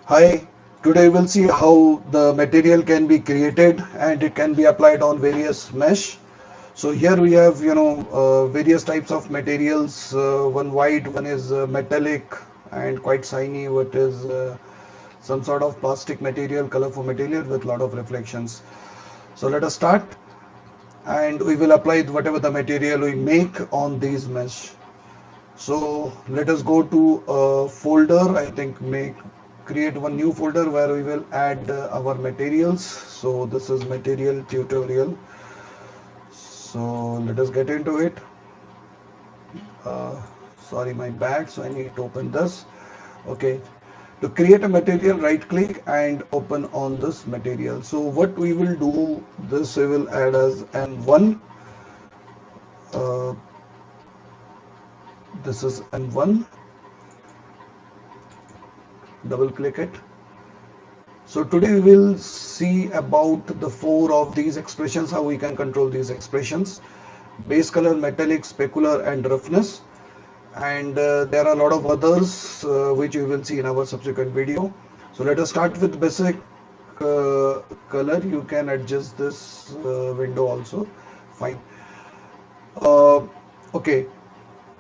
Hi, today we'll see how the material can be created and it can be applied on various mesh. So here we have, various types of materials. One white, one is metallic and quite shiny, what is some sort of plastic material, colorful material with lot of reflections. So let us start and we will apply whatever the material we make on these mesh. So let us go to a folder. I think make create one new folder where we will add our materials. So this is material tutorial. So let us get into it. Uh, Sorry, my bad. So I need to open this. Okay. To create a material, right click and open on this material. So what we will do, this we will add as M1. Uh, this is M1. Double click it. So today we will see about the four of these expressions, how we can control these expressions: base color, metallic, specular and roughness. And there are a lot of others which we will see in our subsequent video. So let us start with basic color. You can adjust this window also. Fine. Uh, okay.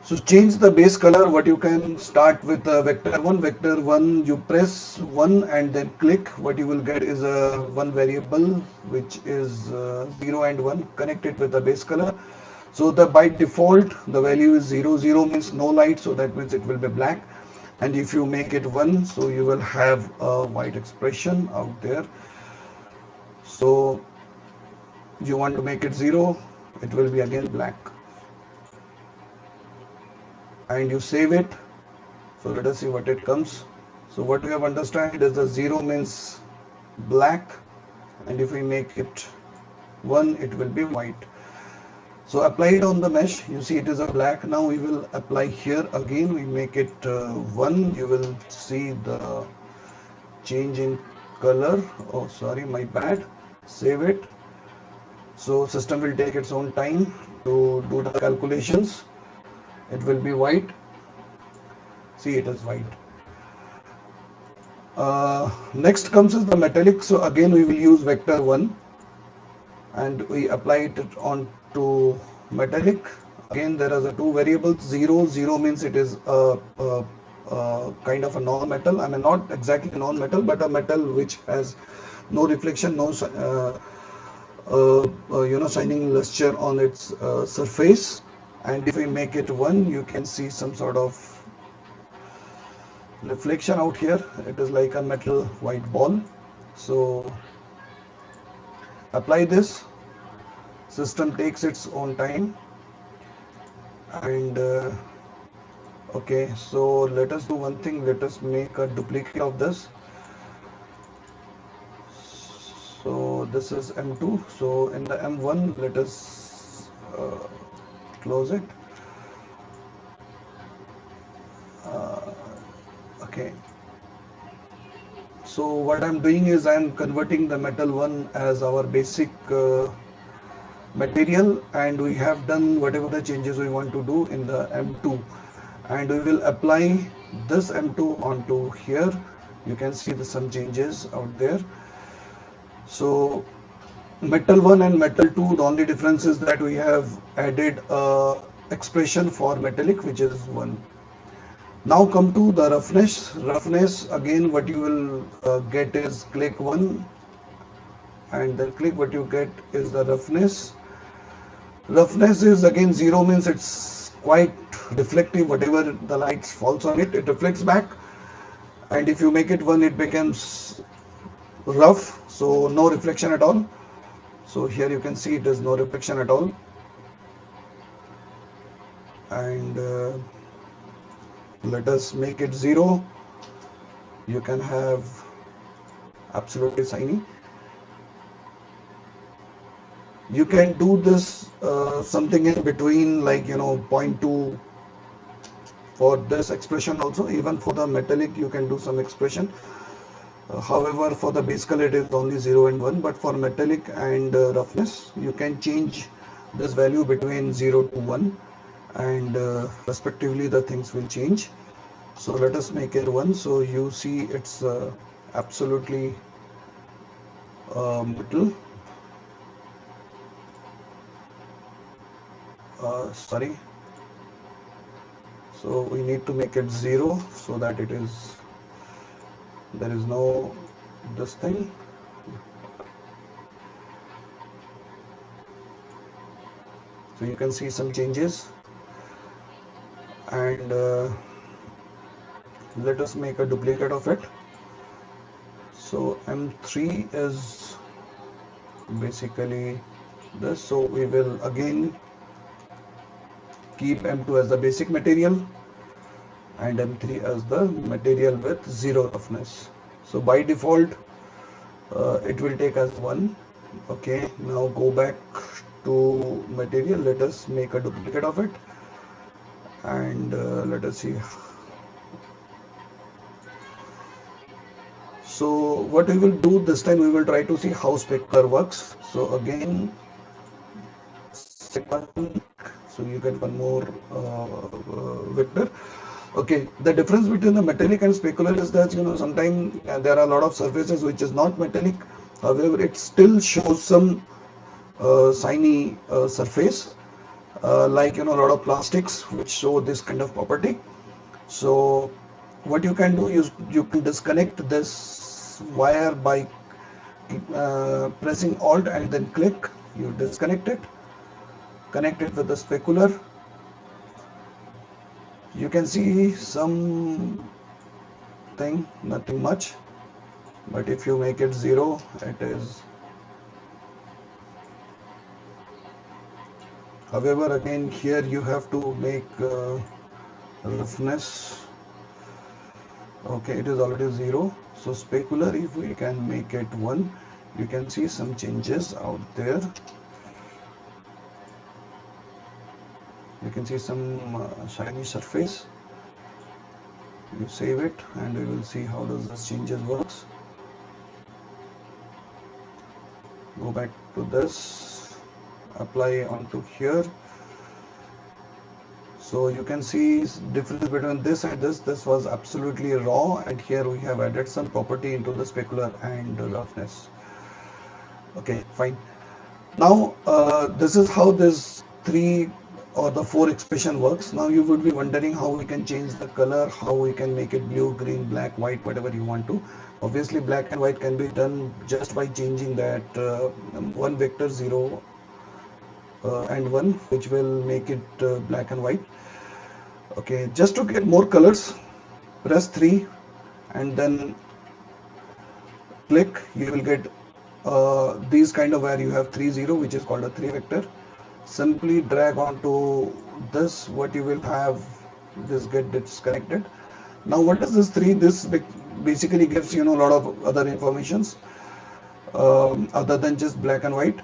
So change the base color. What you can start with vector 1. Vector 1, you press 1 and then click. What you will get is a one variable which is 0 and 1. Connect it with the base color. So the by default the value is 0. 0 means no light, so that means it will be black. And if you make it 1, so you will have a white expression out there. So you want to make it 0, it will be again black. And you save it. So let us see what it comes. So what we have understand is the 0 means black, and if we make it 1, it will be white. So apply it on the mesh. You see it is a black. Now we will apply here again. We make it 1. You will see the change in color. Oh, sorry, my bad. Save it. So system will take its own time to do the calculations. It will be white. See, it is white. Next comes is the metallic. So again we will use vector 1 and we apply it on to metallic. Again there are the two variables. 0. 0 means it is a kind of a non-metal. I mean, not exactly a non-metal, but a metal which has no reflection, no shining luster on its surface. And if we make it 1, you can see some sort of reflection out here. It is like a metal white ball. So apply this. System takes its own time. And okay, so let us do one thing. Let us make a duplicate of this. So this is M2. So in the M1, let us close it. Okay. So what I'm doing is I'm converting the metal one as our basic material, and we have done whatever the changes we want to do in the M2, and we will apply this M2 onto here. You can see some changes out there. So metal 1 and metal 2, the only difference is that we have added a expression for metallic which is 1. Now come to the roughness. Roughness, again what you will get is click 1 and then click. What you get is the roughness. Roughness is again 0 means it's quite reflective. Whatever the light falls on it, it reflects back. And if you make it 1, it becomes rough, so no reflection at all. So here you can see it is no reflection at all. And let us make it 0. You can have absolutely shiny. You can do this something in between, like 0.2 for this expression also. Even for the metallic you can do some expression. However, for the base color it is only 0 and 1, but for metallic and roughness you can change this value between 0 to 1, and respectively the things will change. So let us make it 1. So you see it's absolutely metal. Sorry. So we need to make it 0 so that it is, there is no this thing. So you can see some changes, and let us make a duplicate of it. So M3 is basically this, so we will again keep M2 as the basic material and M3 as the material with 0 roughness. So by default it will take as 1. Okay, now go back to material, let us make a duplicate of it, and let us see. So what we will do this time, we will try to see how specular works. So again, so you get one more vector. Okay, the difference between the metallic and specular is that, sometimes there are a lot of surfaces which is not metallic, however it still shows some shiny surface, like, a lot of plastics which show this kind of property. So what you can do is you can disconnect this wire by pressing Alt and then click. You disconnect it, connect it with the specular. You can see some thing, nothing much, but if you make it 0, it is. However, again here you have to make roughness. Okay, it is already 0. So specular, if we can make it 1, you can see some changes out there. You can see some shiny surface. You save it and we will see how does this changes works. Go back to this, apply onto here. So you can see difference between this and this was absolutely raw, and here we have added some property into the specular and roughness. Okay, fine. Now this is how this 3 or the 4 expression works. Now you would be wondering how we can change the color, how we can make it blue, green, black, white, whatever you want to. Obviously black and white can be done just by changing that one vector 0 and 1, which will make it black and white. Okay, just to get more colors, press 3 and then click. You will get these kind of, where you have 3 0, which is called a 3 vector. Simply drag onto this, what you will have, this get disconnected. Now what is this 3? This basically gives a lot of other informations other than just black and white.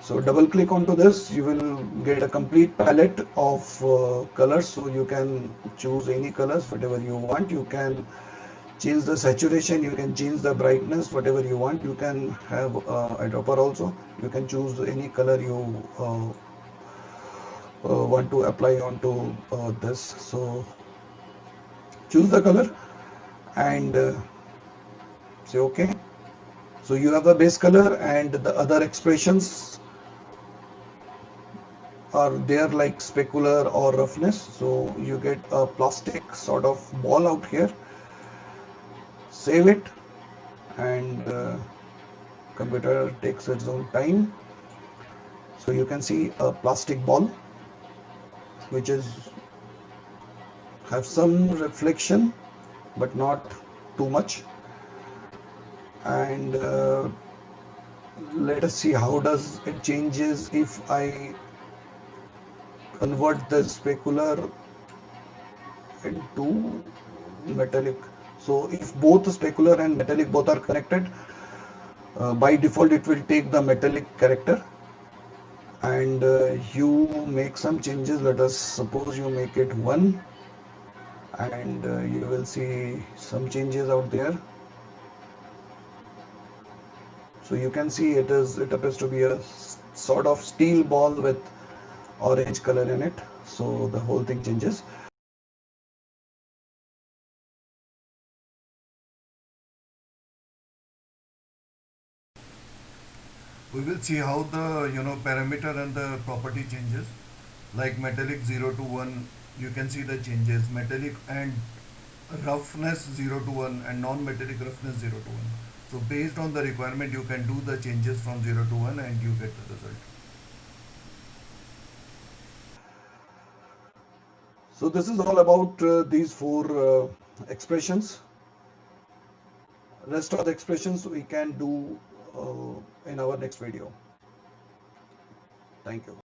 So double click onto this, you will get a complete palette of colors. So you can choose any colors, whatever you want. You can change the saturation, you can change the brightness, whatever you want. You can have a dropper also. You can choose any color you want to apply onto this. So choose the color and say OK. So you have the base color, and the other expressions are there like specular or roughness. So you get a plastic sort of ball out here. Save it, and computer takes its own time. So you can see a plastic ball which is have some reflection but not too much. And let us see how does it changes if I convert the specular into metallic. So if both specular and metallic both are connected, by default it will take the metallic character, and you make some changes. Let us suppose you make it 1, and you will see some changes out there. So you can see it appears to be a sort of steel ball with orange color in it. So the whole thing changes. we will see how the parameter and the property changes. Like metallic 0 to 1, you can see the changes. Metallic and roughness 0 to 1 and non-metallic roughness 0 to 1. So based on the requirement, you can do the changes from 0 to 1 and you get the result. So this is all about these four expressions. Rest of the expressions we can do in our next video. Thank you.